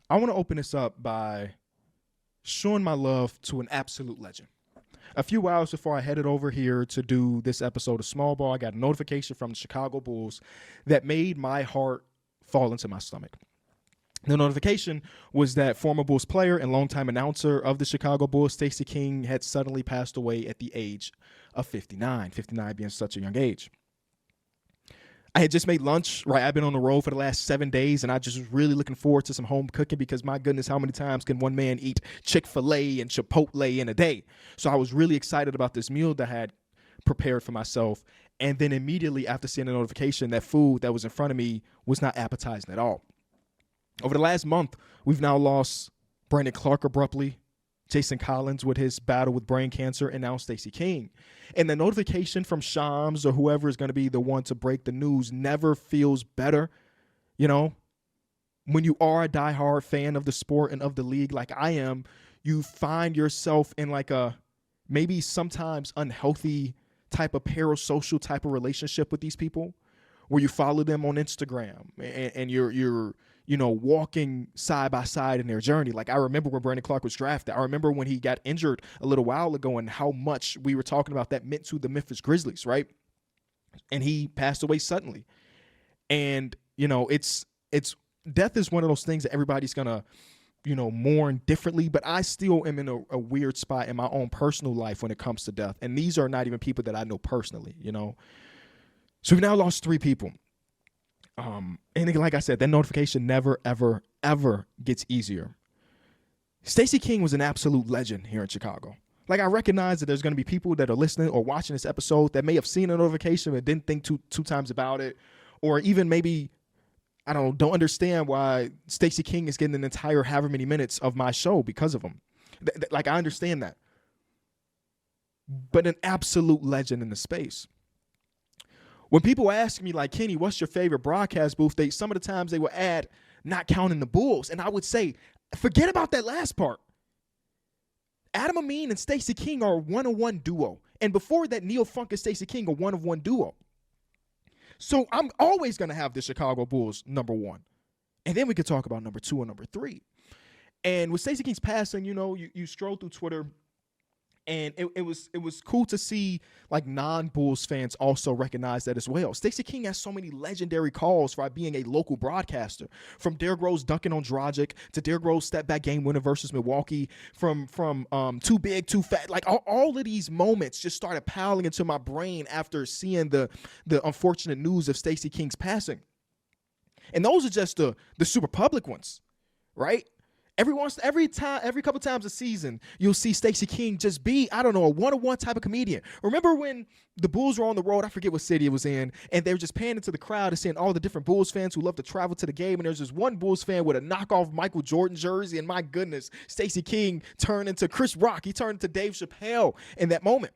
I want to open this up by showing my love to an absolute legend. A few hours before I headed over here to do this episode of Small Ball, I got a notification from the Chicago Bulls that made my heart fall into my stomach. The notification was that former Bulls player and longtime announcer of the Chicago Bulls, Stacey King, had suddenly passed away at the age of 59, 59 being such a young age. I had just made lunch, right? I've been on the road for the last 7 days, and I just was really looking forward to some home cooking because, my goodness, how many times can one man eat Chick-fil-A and Chipotle in a day? So I was really excited about this meal that I had prepared for myself. And then immediately after seeing the notification, that food that was in front of me was not appetizing at all. Over the last month, we've now lost Brandon Clark abruptly, Jason Collins with his battle with brain cancer, and now Stacey King. And the notification from Shams or whoever is going to be the one to break the news never feels better. You know, when you are a diehard fan of the sport and of the league like I am, you find yourself in like a maybe sometimes unhealthy type of parasocial type of relationship with these people where you follow them on Instagram and you're walking side by side in their journey. Like I remember when Brandon Clark was drafted. I remember when he got injured a little while ago and how much we were talking about that meant to the Memphis Grizzlies, right? And he passed away suddenly. And, it's death is one of those things that everybody's going to, mourn differently, but I still am in a weird spot in my own personal life when it comes to death. And these are not even people that I know personally, So we've now lost 3 people. And like I said, that notification never, ever, ever gets easier. Stacey King was an absolute legend here in Chicago. Like I recognize that there's going to be people that are listening or watching this episode that may have seen a notification but didn't think two times about it, or even maybe, don't understand why Stacey King is getting an entire however many minutes of my show because of him. Like I understand that. But an absolute legend in the space. When people ask me, like, Kenny, what's your favorite broadcast booth? Some of the times they will add, not counting the Bulls. And I would say, forget about that last part. Adam Amin and Stacey King are a one-on-one duo. And before that, Neil Funk and Stacey King are one-of-one duo. So I'm always going to have the Chicago Bulls number 1. And then we could talk about number 2 and number 3. And with Stacey King's passing, you scroll through Twitter, and it was cool to see like non-Bulls fans also recognize that as well. Stacey King has so many legendary calls for being a local broadcaster. From Derrick Rose dunking on Dragic to Derrick Rose step back game winner versus Milwaukee. From too big, too fat. Like all of these moments just started piling into my brain after seeing the unfortunate news of Stacey King's passing. And those are just the super public ones, right? Every couple times a season, you'll see Stacey King just be, a one-on-one type of comedian. Remember when the Bulls were on the road, I forget what city it was in, and they were just panning to the crowd and seeing all the different Bulls fans who love to travel to the game, and there's this one Bulls fan with a knockoff Michael Jordan jersey, and my goodness, Stacey King turned into Chris Rock. He turned into Dave Chappelle in that moment.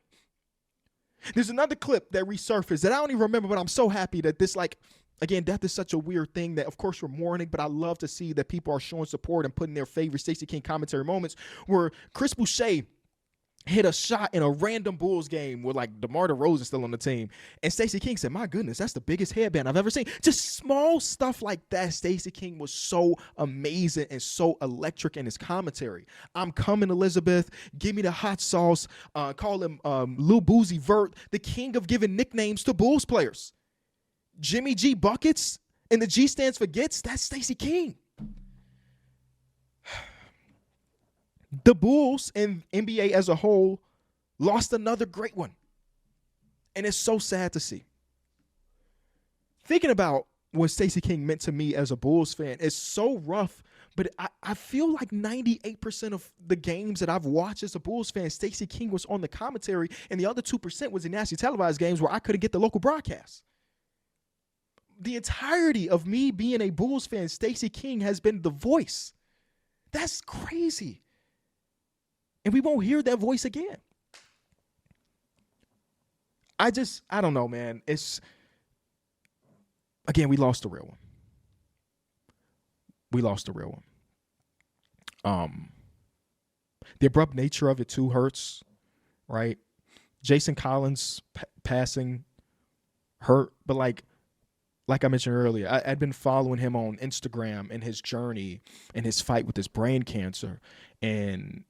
There's another clip that resurfaced that I don't even remember, but I'm so happy that this, again, death is such a weird thing that, of course, we're mourning, but I love to see that people are showing support and putting their favorite Stacey King commentary moments where Chris Boucher hit a shot in a random Bulls game with, DeMar DeRozan still on the team. And Stacey King said, my goodness, that's the biggest headband I've ever seen. Just small stuff like that. Stacey King was so amazing and so electric in his commentary. I'm coming, Elizabeth. Give me the hot sauce. Call him Lil Boozy Vert, the king of giving nicknames to Bulls players. Jimmy G Buckets, and the G stands for Gets, that's Stacey King. The Bulls and NBA as a whole lost another great one. And it's so sad to see. Thinking about what Stacey King meant to me as a Bulls fan is so rough, but I feel like 98% of the games that I've watched as a Bulls fan, Stacey King was on the commentary, and the other 2% was in nationally televised games where I couldn't get the local broadcast. The entirety of me being a Bulls fan, Stacey King has been the voice. That's crazy. And we won't hear that voice again. I don't know, man. We lost the real one. The abrupt nature of it too hurts, right? Jason Collins passing hurt, but like like I mentioned earlier, I'd been following him on Instagram and his journey and his fight with his brain cancer. And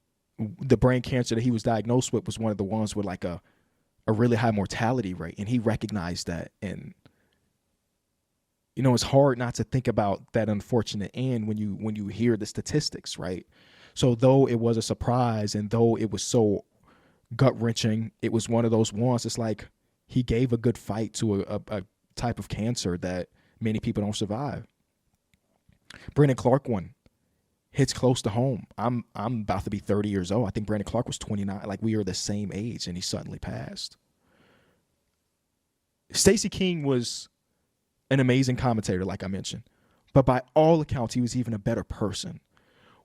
the brain cancer that he was diagnosed with was one of the ones with like a really high mortality rate. And he recognized that. And, you know, it's hard not to think about that unfortunate end when you hear the statistics, right? So though it was a surprise and though it was so gut-wrenching, it was one of those ones. It's like he gave a good fight to a type of cancer that many people don't survive. Brandon Clark one hits close to home. I'm about to be 30 years old. I think Brandon Clark was 29. Like, we are the same age, and he suddenly passed. Stacey King was an amazing commentator, like I mentioned. But by all accounts, he was even a better person,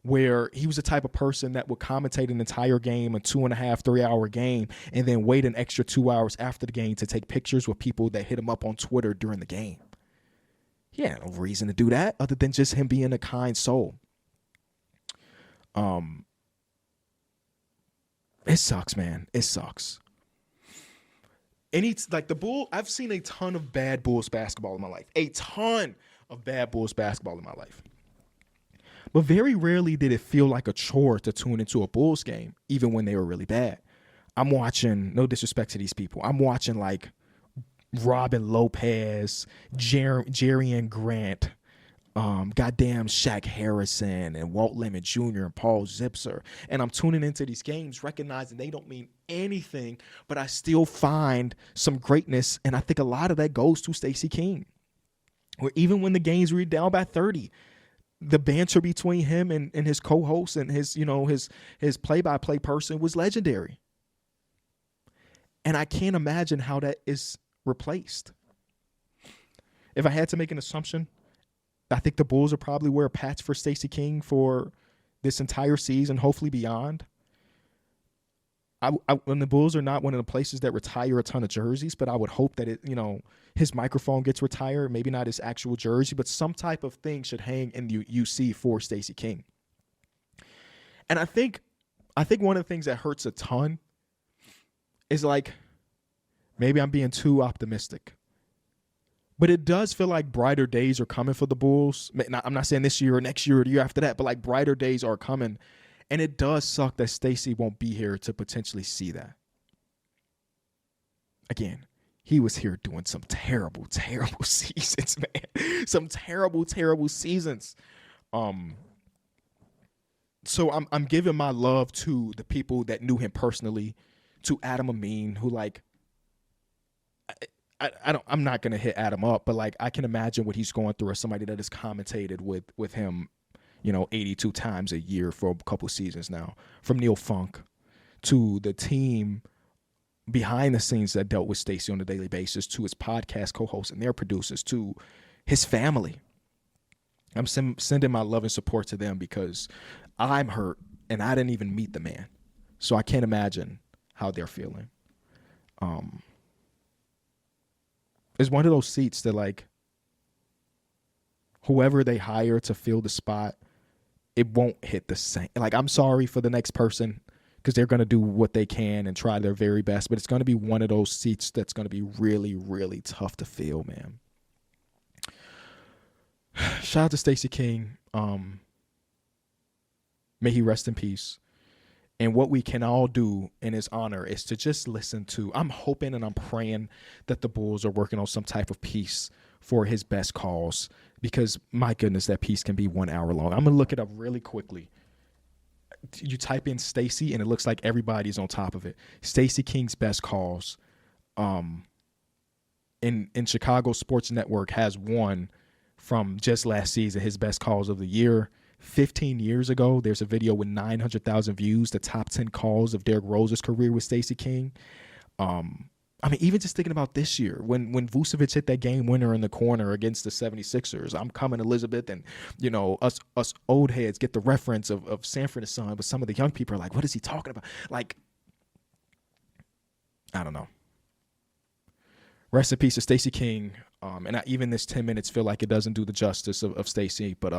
where he was the type of person that would commentate an entire game, a 2.5, 3 hour game, and then wait an extra 2 hours after the game to take pictures with people that hit him up on Twitter during the game. He had no reason to do that other than just him being a kind soul. It sucks, man. It sucks. And it's like the Bull. I've seen a ton of bad Bulls basketball in my life. A ton of bad Bulls basketball in my life. But very rarely did it feel like a chore to tune into a Bulls game, even when they were really bad. I'm watching, no disrespect to these people, I'm watching like Robin Lopez, Jerrion Grant, goddamn Shaq Harrison and Walt Lemon Jr. and Paul Zipser. And I'm tuning into these games recognizing they don't mean anything, but I still find some greatness. And I think a lot of that goes to Stacey King. Where even when the games were down by 30, the banter between him and his co-host and his play-by-play person was legendary. And I can't imagine how that is replaced. If I had to make an assumption, I think the Bulls will probably wear a patch for Stacey King for this entire season, hopefully beyond. When the Bulls are not one of the places that retire a ton of jerseys, but I would hope that his microphone gets retired, maybe not his actual jersey, but some type of thing should hang in the UC for Stacey King. And I think one of the things that hurts a ton is like, maybe I'm being too optimistic, but it does feel like brighter days are coming for the Bulls. I'm not saying this year or next year or the year after that, but like brighter days are coming. And it does suck that Stacey won't be here to potentially see that. Again, he was here doing some terrible, terrible seasons, man. Some terrible, terrible seasons. So I'm giving my love to the people that knew him personally, to Adam Amin, who like, I'm not gonna hit Adam up, but like I can imagine what he's going through as somebody that has commentated with him, 82 times a year for a couple seasons now. From Neil Funk to the team behind the scenes that dealt with Stacey on a daily basis, to his podcast co-hosts and their producers, to his family. I'm sending my love and support to them because I'm hurt and I didn't even meet the man. So I can't imagine how they're feeling. It's one of those seats that like whoever they hire to fill the spot, it won't hit the same. Like, I'm sorry for the next person because they're going to do what they can and try their very best, but it's going to be one of those seats that's going to be really, really tough to fill, man. Shout out to Stacey King. May he rest in peace. And what we can all do in his honor is to just listen to, I'm hoping and I'm praying that the Bulls are working on some type of piece for his best cause, because my goodness, that piece can be 1 hour long. I'm going to look it up really quickly. You type in Stacey and it looks like everybody's on top of it. Stacey King's best cause. In Chicago Sports Network has one from just last season, his best cause of the year. 15 years ago, there's a video with 900,000 views, the top 10 calls of Derrick Rose's career with Stacey King. I mean, even just thinking about this year, when Vucevic hit that game winner in the corner against the 76ers, I'm coming, Elizabeth, and, us old heads get the reference of Sanford and Son, but some of the young people are like, what is he talking about? Like, I don't know. Rest in peace to Stacey King. And even this 10 minutes feel like it doesn't do the justice of Stacey, but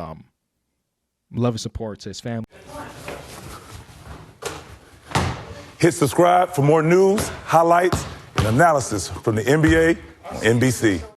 love and support to his family. Hit subscribe for more news, highlights, and analysis from the NBA on NBC.